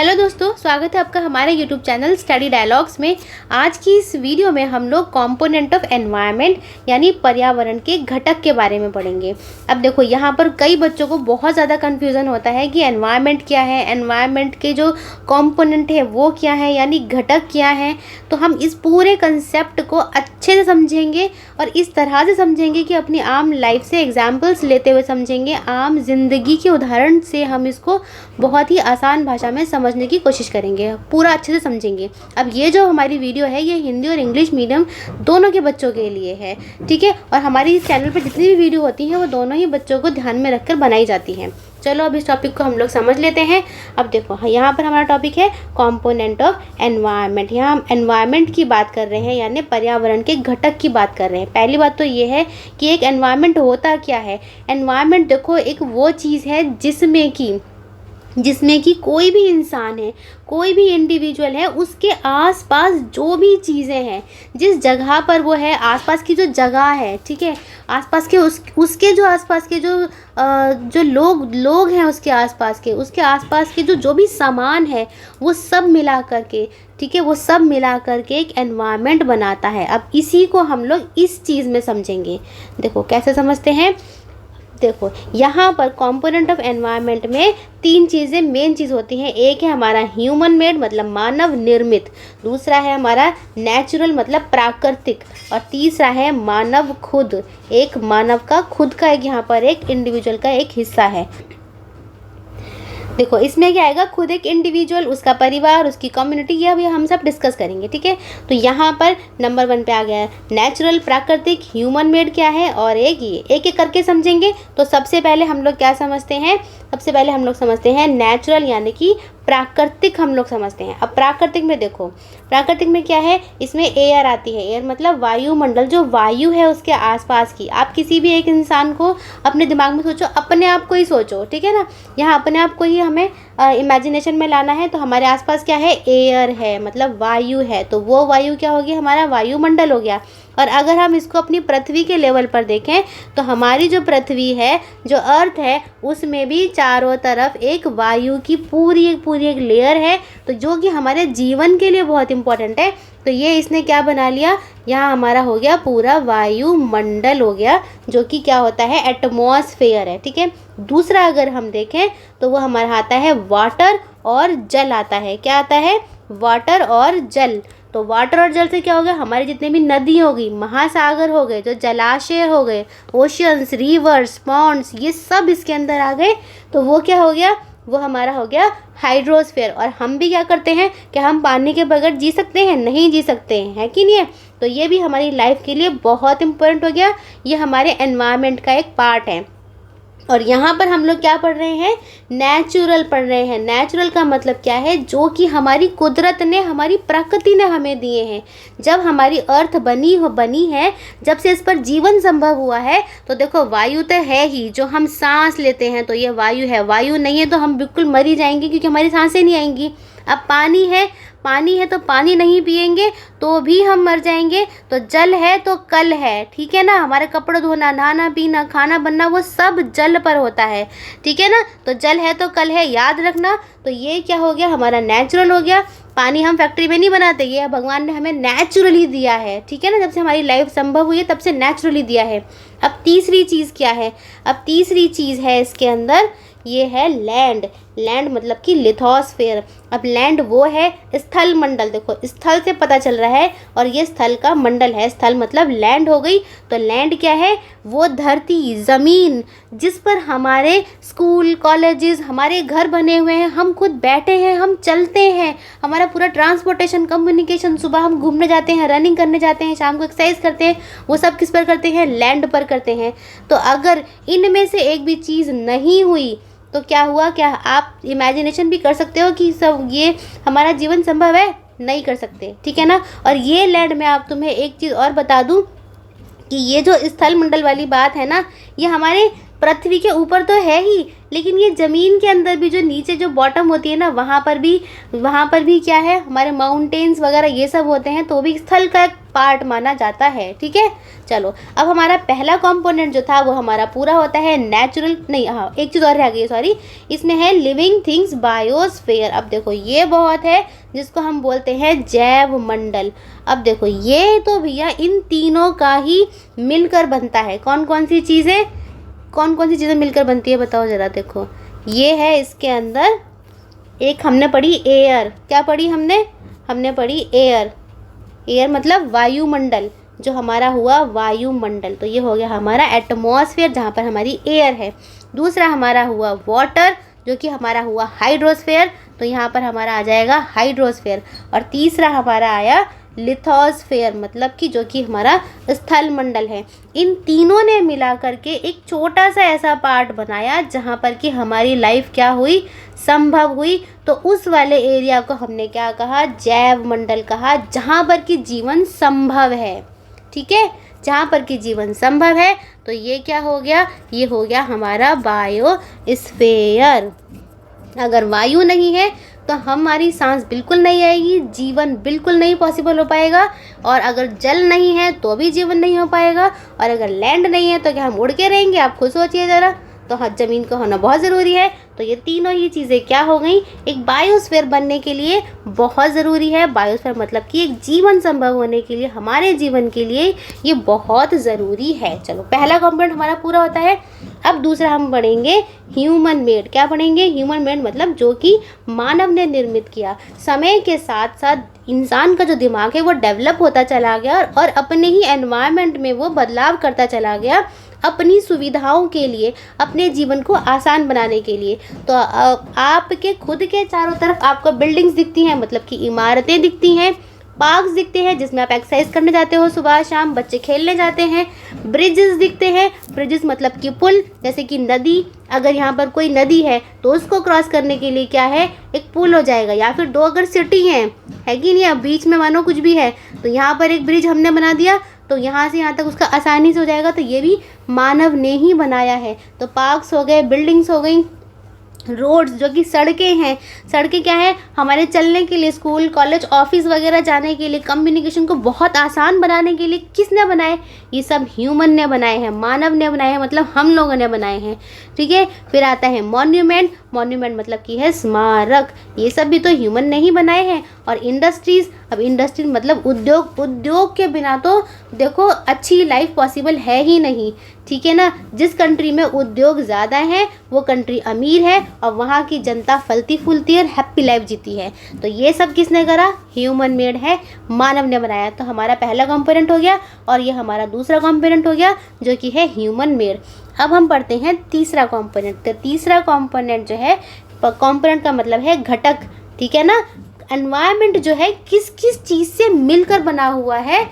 Hello दोस्तों, स्वागत है आपका हमारे यूट्यूब चैनल स्टडी डायलॉग्स में। आज की इस वीडियो में हम लोग कंपोनेंट ऑफ एनवायरनमेंट यानी पर्यावरण के घटक के बारे में पढ़ेंगे। अब देखो, यहाँ पर कई बच्चों को बहुत ज़्यादा कन्फ्यूज़न होता है कि एनवायरनमेंट क्या है, एनवायरनमेंट के जो कंपोनेंट है वो क्या है, यानी घटक क्या है। तो हम इस पूरे कंसेप्ट को अच्छे से समझेंगे और इस तरह से समझेंगे कि अपनी आम लाइफ से एग्जाम्पल्स लेते हुए समझेंगे। आम जिंदगी के उदाहरण से हम इसको बहुत ही आसान भाषा में समझने की कोशिश करेंगे, पूरा अच्छे से समझेंगे। अब ये जो हमारी वीडियो है ये हिंदी और इंग्लिश मीडियम दोनों के बच्चों के लिए है, ठीक है। और हमारी इस चैनल पर जितनी भी वीडियो होती हैं वो दोनों ही बच्चों को ध्यान में रखकर बनाई जाती हैं। चलो अब इस टॉपिक को हम लोग समझ लेते हैं। अब देखो, यहाँ पर हमारा टॉपिक है कंपोनेंट ऑफ एनवायरनमेंट। यहाँ हम एनवायरनमेंट की बात कर रहे हैं, यानी पर्यावरण के घटक की बात कर रहे हैं। पहली बात तो ये है कि एक एनवायरनमेंट होता क्या है। एनवायरनमेंट देखो एक वो चीज़ है जिसमें कि कोई भी इंसान है, कोई भी इंडिविजुअल है, उसके आसपास जो भी चीज़ें हैं, जिस जगह पर वो है, आसपास की जो जगह है, ठीक है, आसपास के उसके जो आसपास के जो लोग हैं, उसके आसपास के जो भी सामान है, वो सब मिला करके, ठीक है, वो सब मिला करके एक एनवायरनमेंट बनाता है। अब इसी को हम लोग इस चीज़ में समझेंगे। देखो कैसे समझते हैं। देखो यहाँ पर कंपोनेंट ऑफ एनवायरनमेंट में तीन चीज़ें मेन चीज़ होती हैं। एक है हमारा ह्यूमन मेड मतलब मानव निर्मित, दूसरा है हमारा नेचुरल मतलब प्राकृतिक, और तीसरा है मानव खुद। एक मानव का खुद का एक यहाँ पर एक इंडिविजुअल का एक हिस्सा है। देखो इसमें क्या आएगा, खुद एक इंडिविजुअल, उसका परिवार, उसकी कम्युनिटी, ये अभी हम सब डिस्कस करेंगे, ठीक है। तो यहाँ पर नंबर 1 पे आ गया है नेचुरल प्राकृतिक, ह्यूमन मेड क्या है, और एक ये एक एक करके समझेंगे। तो सबसे पहले हम लोग क्या समझते हैं, सबसे पहले हम लोग समझते हैं नेचुरल यानी कि प्राकृतिक हम लोग समझते हैं। अब प्राकृतिक में देखो, प्राकृतिक में क्या है, इसमें एयर आती है। एयर मतलब वायुमंडल, जो वायु है उसके आसपास की। आप किसी भी एक इंसान को अपने दिमाग में सोचो, अपने आप को ही सोचो, ठीक है ना। यहाँ अपने आप को ही हमें इमेजिनेशन में लाना है। तो हमारे आसपास क्या है, एयर है मतलब वायु है। तो वो वायु क्या होगी, हमारा वायुमंडल हो गया। और अगर हम इसको अपनी पृथ्वी के लेवल पर देखें तो हमारी जो पृथ्वी है, जो अर्थ है, उसमें भी चारों तरफ एक वायु की पूरी एक लेयर है, तो जो कि हमारे जीवन के लिए बहुत इंपॉर्टेंट है। तो ये इसने क्या बना लिया, यहाँ हमारा हो गया पूरा वायुमंडल हो गया, जो कि क्या होता है, एटमॉस्फेयर है, ठीक है। दूसरा अगर हम देखें तो वो हमारा आता है वाटर और जल आता है। क्या आता है, वाटर और जल। तो वाटर और जल से क्या हो गया, हमारे जितने भी नदी हो गई, महासागर हो गए, जो जलाशय हो गए, ओशियंस, रिवर्स, पॉन्ड्स, ये सब इसके अंदर आ गए। तो वो क्या हो गया, वो हमारा हो गया हाइड्रोस्फीयर। और हम भी क्या करते हैं, क्या हम पानी के बगैर जी सकते हैं, नहीं जी सकते हैं, है कि नहीं है। तो ये भी हमारी लाइफ के लिए बहुत इंपॉर्टेंट हो गया, ये हमारे एनवायरनमेंट का एक पार्ट है। और यहाँ पर हम लोग क्या पढ़ रहे हैं, नेचुरल पढ़ रहे हैं। नेचुरल का मतलब क्या है, जो कि हमारी कुदरत ने, हमारी प्रकृति ने हमें दिए हैं। जब हमारी अर्थ बनी है, जब से इस पर जीवन संभव हुआ है, तो देखो वायु तो है ही, जो हम सांस लेते हैं तो ये वायु है। वायु नहीं है तो हम बिल्कुल मर ही जाएंगे, क्योंकि हमारी सांसें नहीं आएंगी। अब पानी है तो पानी नहीं पिएंगे तो भी हम मर जाएंगे। तो जल है तो कल है, ठीक है ना। हमारे कपड़े धोना, नहाना पीना, खाना बनना, वो सब जल पर होता है, ठीक है ना। तो जल है तो कल है, याद रखना। तो ये क्या हो गया, हमारा नेचुरल हो गया। पानी हम फैक्ट्री में नहीं बनाते, ये भगवान ने हमें नेचुरली दिया है, ठीक है ना। जब से हमारी लाइफ संभव हुई है तब से नेचुरली दिया है। अब तीसरी चीज़ क्या है, अब तीसरी चीज़ है इसके अंदर, ये है लैंड। लैंड मतलब कि लिथोस्फेयर। अब लैंड वो है स्थल मंडल, देखो स्थल से पता चल रहा है, और ये स्थल का मंडल है। स्थल मतलब लैंड हो गई। तो लैंड क्या है, वो धरती, ज़मीन, जिस पर हमारे स्कूल, कॉलेजेस, हमारे घर बने हुए हैं, हम खुद बैठे हैं, हम चलते हैं, हमारा पूरा ट्रांसपोर्टेशन, कम्युनिकेशन, सुबह हम घूमने जाते हैं, रनिंग करने जाते हैं, शाम को एक्सरसाइज करते हैं, वो सब किस पर करते हैं, लैंड पर करते हैं। तो अगर इनमें से एक भी चीज़ नहीं हुई तो क्या हुआ, क्या आप इमेजिनेशन भी कर सकते हो कि सब ये हमारा जीवन संभव है, नहीं कर सकते, ठीक है ना। और ये लैंड में आप तुम्हें एक चीज़ और बता दूं कि ये जो स्थल मंडल वाली बात है ना, ये हमारे पृथ्वी के ऊपर तो है ही, लेकिन ये ज़मीन के अंदर भी जो नीचे जो बॉटम होती है ना, वहाँ पर भी क्या है, हमारे माउंटेन्स वगैरह ये सब होते हैं, तो भी स्थल का एक पार्ट माना जाता है। ठीक है, चलो अब हमारा पहला कंपोनेंट जो था वो हमारा पूरा होता है नेचुरल, नहीं हाँ एक चीज़ और रह गई, सॉरी, इसमें है लिविंग थिंग्स बायोस्फीयर। अब देखो ये बहुत है जिसको हम बोलते हैं जैव मंडल। अब देखो ये तो भैया इन तीनों का ही मिलकर बनता है। कौन कौन सी चीज़ें मिलकर बनती है बताओ ज़रा। देखो ये है, इसके अंदर एक हमने पढ़ी एयर, क्या पढ़ी हमने पढ़ी एयर मतलब वायुमंडल, जो हमारा हुआ वायुमंडल, तो ये हो गया हमारा एटमॉस्फेयर जहाँ पर हमारी एयर है। दूसरा हमारा हुआ वाटर, जो कि हमारा हुआ हाइड्रोस्फेयर, तो यहाँ पर हमारा आ जाएगा हाइड्रोस्फेयर। और तीसरा हमारा आया लिथोस्फेयर, मतलब कि जो कि हमारा स्थल मंडल है। इन तीनों ने मिला करके एक छोटा सा ऐसा पार्ट बनाया जहाँ पर कि हमारी लाइफ क्या हुई, संभव हुई। तो उस वाले एरिया को हमने क्या कहा, जैव मंडल कहा, जहाँ पर कि जीवन संभव है। ठीक है, जहाँ पर कि जीवन संभव है, तो ये क्या हो गया, ये हो गया हमारा बायोस्फीयर। अगर वायु नहीं है तो हमारी सांस बिल्कुल नहीं आएगी, जीवन बिल्कुल नहीं पॉसिबल हो पाएगा। और अगर जल नहीं है तो भी जीवन नहीं हो पाएगा। और अगर लैंड नहीं है तो क्या हम उड़ के रहेंगे, आप खुद सोचिए ज़रा। तो हाँ, ज़मीन का होना बहुत ज़रूरी है। तो ये तीनों ही चीज़ें क्या हो गई, एक बायोस्फीयर बनने के लिए बहुत ज़रूरी है। बायोस्फीयर मतलब कि एक जीवन संभव होने के लिए, हमारे जीवन के लिए ये बहुत ज़रूरी है। चलो पहला कंपोनेंट हमारा पूरा होता है। अब दूसरा हम पढ़ेंगे ह्यूमन मेड। क्या पढ़ेंगे, ह्यूमन मेड मतलब जो कि मानव ने निर्मित किया। समय के साथ साथ इंसान का जो दिमाग है वो डेवलप होता चला गया और अपने ही एनवायरनमेंट में वो बदलाव करता चला गया अपनी सुविधाओं के लिए, अपने जीवन को आसान बनाने के लिए। तो आपके खुद के चारों तरफ आपको बिल्डिंग्स दिखती हैं, मतलब कि इमारतें दिखती हैं, पार्क्स दिखते हैं जिसमें आप एक्सरसाइज करने जाते हो, सुबह शाम बच्चे खेलने जाते हैं। ब्रिजेस दिखते हैं, ब्रिजेस मतलब कि पुल, जैसे कि नदी, अगर यहाँ पर कोई नदी है तो उसको क्रॉस करने के लिए क्या है, एक पुल हो जाएगा। या फिर दो अगर सिटी हैं, है कि नहीं, अब बीच में मानो कुछ भी है तो यहाँ पर एक ब्रिज हमने बना दिया, तो यहाँ से यहाँ तक उसका आसानी से हो जाएगा। तो ये भी मानव ने ही बनाया है। तो पार्क्स हो गए, बिल्डिंग्स हो गई, रोड्स जो कि सड़कें हैं, सड़कें क्या है, हमारे चलने के लिए, स्कूल कॉलेज ऑफिस वगैरह जाने के लिए, कम्युनिकेशन को बहुत आसान बनाने के लिए किसने बनाए, ये सब ह्यूमन ने बनाए हैं, मानव ने बनाए हैं, मतलब हम लोगों ने बनाए हैं। ठीक है, फिर आता है मॉन्यूमेंट। मॉन्यूमेंट मतलब कि है स्मारक, ये सब भी तो ह्यूमन ने ही बनाए हैं। और इंडस्ट्रीज़, अब इंडस्ट्री मतलब उद्योग के बिना तो देखो अच्छी लाइफ पॉसिबल है ही नहीं। ठीक है ना, जिस कंट्री में उद्योग ज़्यादा है वो कंट्री अमीर है और वहाँ की जनता फलती फूलती है और हैप्पी लाइफ जीती है। तो ये सब किसने करा, ह्यूमन मेड है, मानव ने बनाया। तो हमारा पहला कंपोनेंट हो गया और ये हमारा दूसरा कंपोनेंट हो गया जो कि है ह्यूमन मेड। अब हम पढ़ते हैं तीसरा कंपोनेंट। तो तीसरा कंपोनेंट जो है, कंपोनेंट का मतलब है घटक। ठीक है ना, एनवायरनमेंट जो है किस किस चीज़ से मिलकर बना हुआ है,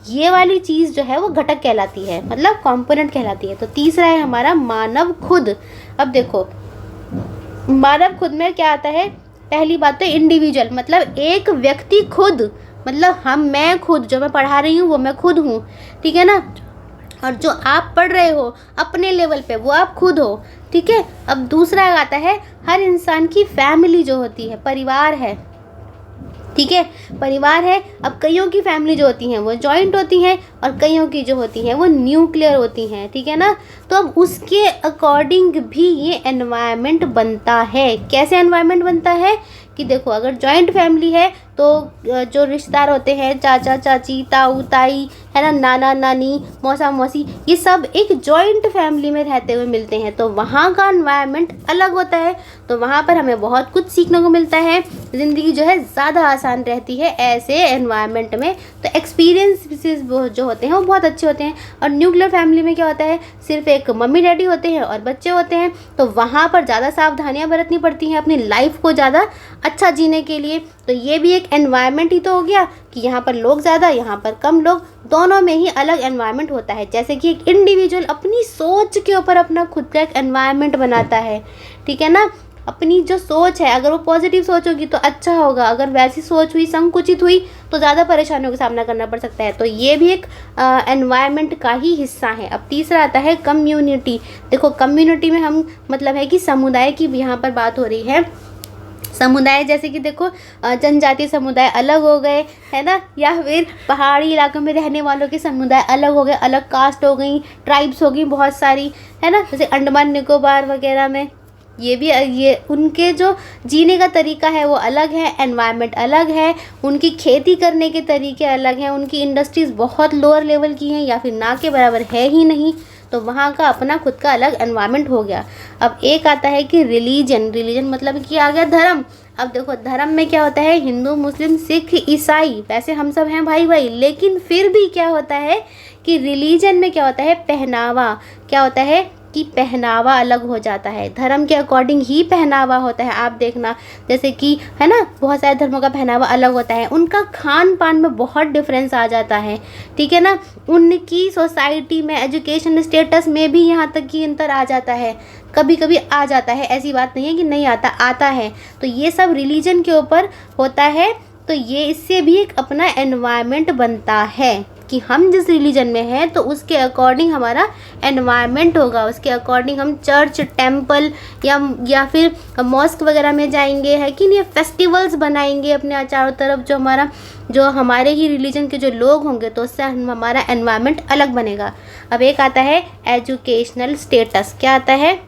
ये वाली चीज़ जो है वो घटक कहलाती है, मतलब कंपोनेंट कहलाती है। तो तीसरा है हमारा मानव खुद। अब देखो मानव खुद में क्या आता है, पहली बात तो इंडिविजुअल, मतलब एक व्यक्ति खुद, मतलब मैं खुद, जो मैं पढ़ा रही हूँ वो मैं खुद हूँ। ठीक है ना, और जो आप पढ़ रहे हो अपने लेवल पे वो आप खुद हो। ठीक है, अब दूसरा आता है हर इंसान की फैमिली जो होती है, परिवार है। ठीक है, परिवार है। अब कईयों की फैमिली जो होती हैं वो जॉइंट होती हैं और कईयों की जो होती हैं वो न्यूक्लियर होती हैं। ठीक है ना, तो अब उसके अकॉर्डिंग भी ये एनवायरनमेंट बनता है। कैसे एनवायरनमेंट बनता है कि देखो, अगर जॉइंट फैमिली है तो जो रिश्तेदार होते हैं, चाचा चाची, ताऊ ताई, है ना, नाना नानी, मौसा मौसी, ये सब एक जॉइंट फैमिली में रहते हुए मिलते हैं। तो वहाँ का एनवायरनमेंट अलग होता है, तो वहाँ पर हमें बहुत कुछ सीखने को मिलता है। ज़िंदगी जो है ज़्यादा आसान रहती है ऐसे एनवायरनमेंट में। तो एक्सपीरियंसेस जो होते हैं वो बहुत अच्छे होते हैं। और न्यूक्लियर फैमिली में क्या होता है, सिर्फ एक मम्मी डैडी होते हैं और बच्चे होते हैं, तो वहाँ पर ज़्यादा सावधानियाँ बरतनी पड़ती हैं अपनी लाइफ को ज़्यादा अच्छा जीने के लिए। तो ये भी एक एनवायरनमेंट ही तो हो गया कि यहाँ पर लोग ज़्यादा, यहाँ पर कम लोग, दोनों में ही अलग एनवायरनमेंट होता है। जैसे कि एक इंडिविजुअल अपनी सोच के ऊपर अपना खुद का एक एनवायरनमेंट बनाता है। ठीक है ना, अपनी जो सोच है अगर वो पॉजिटिव सोच होगी तो अच्छा होगा, अगर वैसी सोच हुई संकुचित हुई तो ज़्यादा परेशानियों का सामना करना पड़ सकता है। तो ये भी एक एनवायरनमेंट का ही हिस्सा है। अब तीसरा आता है कम्युनिटी। देखो कम्युनिटी में हम मतलब है कि समुदाय की यहाँ पर बात हो रही है। समुदाय जैसे कि देखो जनजातीय समुदाय अलग हो गए, है ना, या फिर पहाड़ी इलाकों में रहने वालों के समुदाय अलग हो गए, अलग कास्ट हो गई, ट्राइब्स हो गई बहुत सारी, है ना, जैसे अंडमान निकोबार वगैरह में ये उनके जो जीने का तरीका है वो अलग है, एनवायरनमेंट अलग है, उनकी खेती करने के तरीके अलग हैं, उनकी इंडस्ट्रीज़ बहुत लोअर लेवल की हैं या फिर ना के बराबर है ही नहीं, तो वहाँ का अपना खुद का अलग एनवायरनमेंट हो गया। अब एक आता है कि रिलीजन मतलब कि आ गया धर्म। अब देखो धर्म में क्या होता है, हिंदू मुस्लिम सिख ईसाई, वैसे हम सब हैं भाई भाई, लेकिन फिर भी क्या होता है कि रिलीजन में क्या होता है, पहनावा, क्या होता है कि पहनावा अलग हो जाता है, धर्म के अकॉर्डिंग ही पहनावा होता है। आप देखना जैसे कि है ना, बहुत सारे धर्मों का पहनावा अलग होता है, उनका खान पान में बहुत डिफरेंस आ जाता है, ठीक है ना, उनकी सोसाइटी में एजुकेशन स्टेटस में भी यहाँ तक कि अंतर आ जाता है, कभी कभी आ जाता है, ऐसी बात नहीं है कि नहीं आता, आता है। तो ये सब रिलीजन के ऊपर होता है। तो ये इससे भी एक अपना एनवायरनमेंट बनता है कि हम जिस रिलीजन में हैं तो उसके अकॉर्डिंग हमारा एनवायरनमेंट होगा, उसके अकॉर्डिंग हम चर्च टेम्पल या फिर मॉस्क वगैरह में जाएंगे, है कि नहीं, फेस्टिवल्स बनाएंगे अपने चारों तरफ, जो हमारे ही रिलीजन के जो लोग होंगे, तो उससे हमारा एनवायरनमेंट अलग बनेगा। अब एक आता है एजुकेशनल स्टेटस। क्या आता है,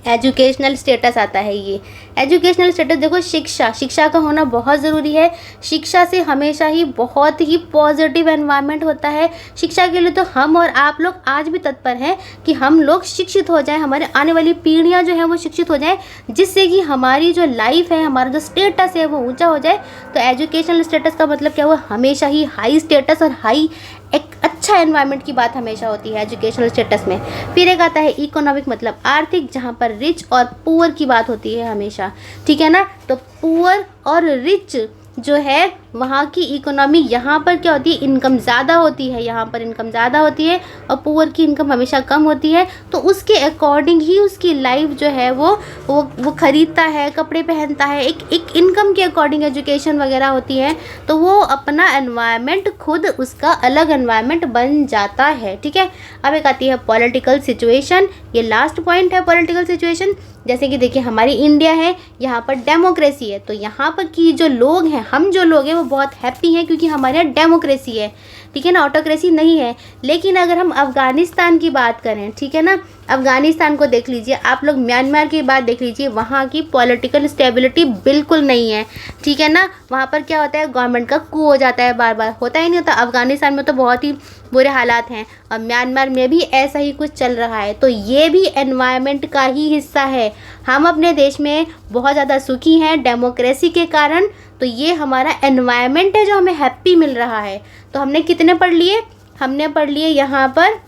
एजुकेशनल स्टेटस आता है। ये एजुकेशनल स्टेटस देखो, शिक्षा का होना बहुत ज़रूरी है। शिक्षा से हमेशा ही बहुत ही पॉजिटिव एनवायरनमेंट होता है। शिक्षा के लिए तो हम और आप लोग आज भी तत्पर हैं कि हम लोग शिक्षित हो जाएं, हमारे आने वाली पीढ़ियां जो हैं वो शिक्षित हो जाएं, जिससे कि हमारी जो लाइफ है, हमारा जो स्टेटस है वो ऊंचा हो जाए। तो एजुकेशनल स्टेटस का मतलब क्या हुआ, हमेशा ही हाई स्टेटस और हाई एक अच्छा एनवायरनमेंट की बात हमेशा होती है एजुकेशनल स्टेटस में। फिर एक आता है इकोनॉमिक मतलब आर्थिक, जहाँ पर रिच और पुअर की बात होती है हमेशा, ठीक है ना। तो पुअर और रिच जो है वहाँ की इकोनॉमी, यहाँ पर क्या होती है, इनकम ज़्यादा होती है, यहाँ पर इनकम ज़्यादा होती है और पुअर की इनकम हमेशा कम होती है। तो उसके अकॉर्डिंग ही उसकी लाइफ जो है वो ख़रीदता है, कपड़े पहनता है, एक इनकम के अकॉर्डिंग एजुकेशन वगैरह होती है, तो वो अपना एनवायरनमेंट खुद उसका अलग एनवायरनमेंट बन जाता है, ठीक है। अब एक आती है पॉलिटिकल सिचुएशन, ये लास्ट पॉइंट है पॉलिटिकल सिचुएशन। जैसे कि देखिए हमारी इंडिया है, यहाँ पर डेमोक्रेसी है, तो यहाँ पर की जो लोग हैं, हम जो लोग हैं वो बहुत हैप्पी हैं क्योंकि हमारे यहाँ डेमोक्रेसी है, ठीक है ना, ऑटोक्रेसी नहीं है। लेकिन अगर हम अफ़गानिस्तान की बात करें, ठीक है ना, अफ़गानिस्तान को देख लीजिए आप लोग, म्यांमार की बात देख लीजिए, वहाँ की पॉलिटिकल स्टेबिलिटी बिल्कुल नहीं है, ठीक है ना। वहाँ पर क्या होता है, गवर्नमेंट का कू हो जाता है, बार बार होता ही नहीं होता। अफ़गानिस्तान में तो बहुत ही बुरे हालात हैं और म्यांमार में भी ऐसा ही कुछ चल रहा है। तो ये भी एनवायरनमेंट का ही हिस्सा है। हम अपने देश में बहुत ज़्यादा सुखी हैं डेमोक्रेसी के कारण, तो ये हमारा एनवायरनमेंट है जो हमें हैप्पी मिल रहा है। तो हमने कितने पढ़ लिए, हमने पढ़ लिए यहाँ पर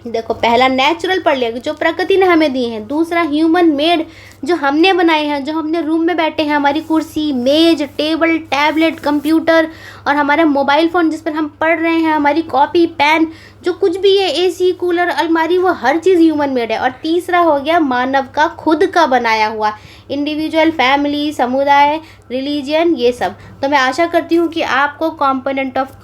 देखो, पहला नेचुरल पढ़ लिया जो प्रकृति ने हमें दी है, दूसरा ह्यूमन मेड जो हमने बनाए हैं, जो हमने रूम में बैठे हैं, हमारी कुर्सी, मेज, टेबल, टैबलेट, कंप्यूटर और हमारा मोबाइल फ़ोन जिस पर हम पढ़ रहे हैं, हमारी कॉपी, पेन, जो कुछ भी है, एसी, कूलर, अलमारी, वो हर चीज़ ह्यूमन मेड है। और तीसरा हो गया मानव का खुद का बनाया हुआ, इंडिविजुअल, फैमिली, समुदाय, रिलीजन, ये सब। तो मैं आशा करती हूँ कि आपको कंपोनेंट ऑफ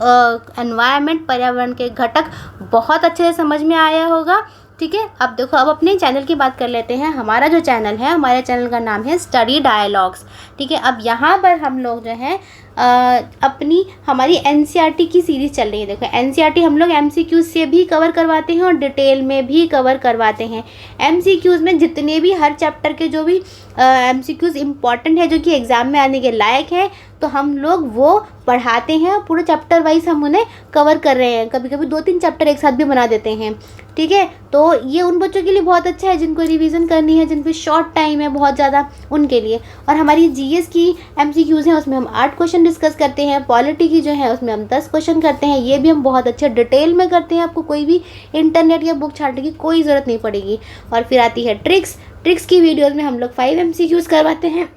एनवायरनमेंट, पर्यावरण के घटक बहुत अच्छे से समझ में आया होगा, ठीक है। अब देखो, अब अपने चैनल की बात कर लेते हैं। हमारा जो चैनल है, हमारे चैनल का नाम है स्टडी डायलॉग्स, ठीक है। अब यहाँ पर हम लोग जो है अपनी हमारी एनसीईआरटी की सीरीज़ चल रही है। देखो एनसीईआरटी हम लोग एमसीक्यूज़ से भी कवर करवाते हैं और डिटेल में भी कवर करवाते हैं। एमसीक्यूज़ में जितने भी हर चैप्टर के जो भी एमसीक्यूज़ इम्पॉर्टेंट है, जो कि एग्ज़ाम में आने के लायक है, तो हम लोग वो पढ़ाते हैं, पूरे चैप्टर वाइज हम उन्हें कवर कर रहे हैं। कभी कभी 2-3 चैप्टर एक साथ भी बना देते हैं, ठीक है। तो ये उन बच्चों के लिए बहुत अच्छा है जिनको रिवीजन करनी है, जिन पे शॉर्ट टाइम है बहुत ज़्यादा, उनके लिए। और हमारी जीएस की एमसीक्यूज़ हैं, उसमें हम 8 क्वेश्चन डिस्कस करते हैं। पॉलिटी की जो है उसमें हम 10 क्वेश्चन करते हैं, ये भी हम बहुत अच्छे डिटेल में करते हैं, आपको कोई भी इंटरनेट या बुक छाटने की कोई ज़रूरत नहीं पड़ेगी। और फिर आती है ट्रिक्स की वीडियोज़ में हम लोग 5 एमसीक्यूज़ करवाते हैं।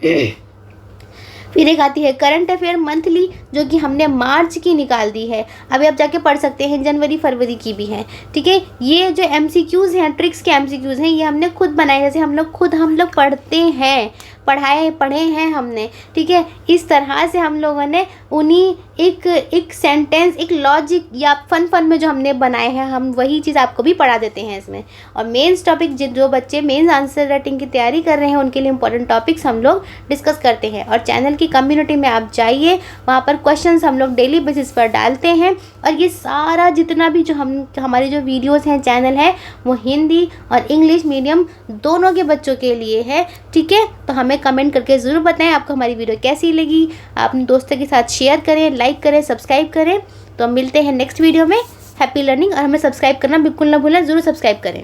फिर एक आती है करंट अफेयर मंथली, जो कि हमने मार्च की निकाल दी है, अभी आप जाके पढ़ सकते हैं, जनवरी फरवरी की भी है, ठीक है। ये जो MCQs हैं, ट्रिक्स के MCQs हैं, ये हमने खुद बनाए, जैसे हम लोग पढ़ते हैं, पढ़े हैं हमने, ठीक है। इस तरह से हम लोगों ने उन्हीं एक सेंटेंस, एक लॉजिक या फन में जो हमने बनाए हैं, हम वही चीज़ आपको भी पढ़ा देते हैं इसमें। और मेंस टॉपिक, जो बच्चे मेंस आंसर राइटिंग की तैयारी कर रहे हैं, उनके लिए इंपॉर्टेंट टॉपिक्स हम लोग डिस्कस करते हैं। और चैनल की कम्युनिटी में आप जाइए, वहाँ पर क्वेश्चंस हम लोग डेली बेसिस पर डालते हैं। और ये सारा जितना भी जो हमारी जो वीडियोज़ हैं, चैनल है, वो हिंदी और इंग्लिश मीडियम दोनों के बच्चों के लिए है, ठीक है। तो हमें कमेंट करके ज़रूर बताएं आपको हमारी वीडियो कैसी लगी। आप अपने दोस्तों के साथ शेयर करें, लाइक करें, सब्सक्राइब करें। तो हम मिलते हैं नेक्स्ट वीडियो में। हैप्पी लर्निंग, और हमें सब्सक्राइब करना बिल्कुल ना भूलें, ज़रूर सब्सक्राइब करें।